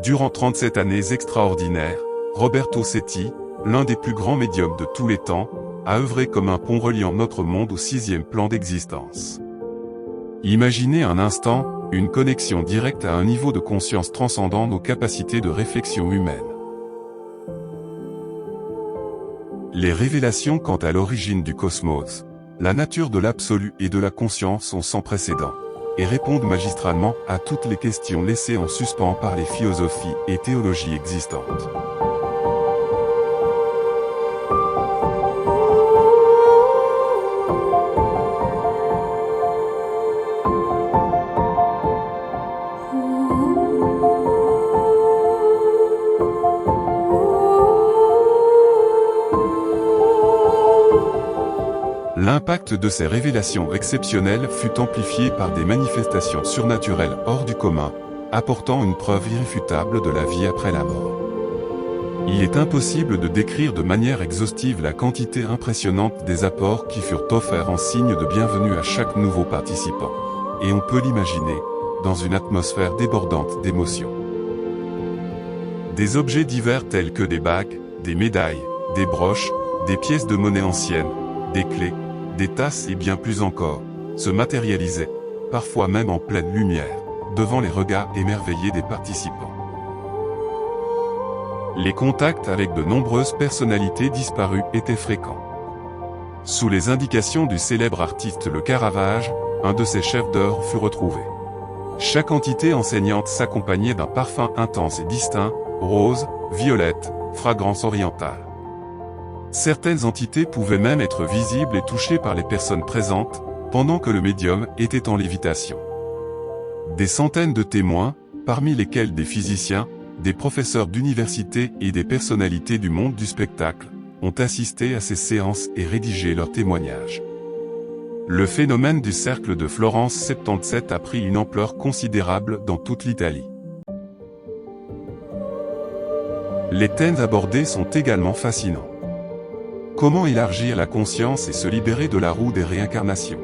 Durant 37 années extraordinaires, Roberto Setti, l'un des plus grands médiums de tous les temps, a œuvré comme un pont reliant notre monde au 6e plan d'existence. Imaginez un instant, une connexion directe à un niveau de conscience transcendant nos capacités de réflexion humaine. Les révélations quant à l'origine du cosmos, la nature de l'absolu et de la conscience sont sans précédent, et répondent magistralement à toutes les questions laissées en suspens par les philosophies et théologies existantes. L'impact de ces révélations exceptionnelles fut amplifié par des manifestations surnaturelles hors du commun, apportant une preuve irréfutable de la vie après la mort. Il est impossible de décrire de manière exhaustive la quantité impressionnante des apports qui furent offerts en signe de bienvenue à chaque nouveau participant. Et on peut l'imaginer, dans une atmosphère débordante d'émotions. Des objets divers tels que des bagues, des médailles, des broches, des pièces de monnaie anciennes, des clés, des tasses et bien plus encore, se matérialisaient, parfois même en pleine lumière, devant les regards émerveillés des participants. Les contacts avec de nombreuses personnalités disparues étaient fréquents. Sous les indications du célèbre artiste Le Caravage, un de ses chefs d'œuvre fut retrouvé. Chaque entité enseignante s'accompagnait d'un parfum intense et distinct, rose, violette, fragrance orientale. Certaines entités pouvaient même être visibles et touchées par les personnes présentes, pendant que le médium était en lévitation. Des centaines de témoins, parmi lesquels des physiciens, des professeurs d'université et des personnalités du monde du spectacle, ont assisté à ces séances et rédigé leurs témoignages. Le phénomène du cercle de Florence 77 a pris une ampleur considérable dans toute l'Italie. Les thèmes abordés sont également fascinants. Comment élargir la conscience et se libérer de la roue des réincarnations?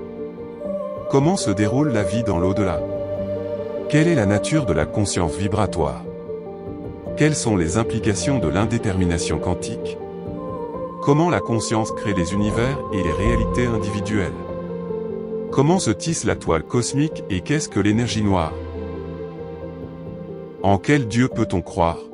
Comment se déroule la vie dans l'au-delà? Quelle est la nature de la conscience vibratoire? Quelles sont les implications de l'indétermination quantique? Comment la conscience crée les univers et les réalités individuelles? Comment se tisse la toile cosmique et qu'est-ce que l'énergie noire? En quel Dieu peut-on croire?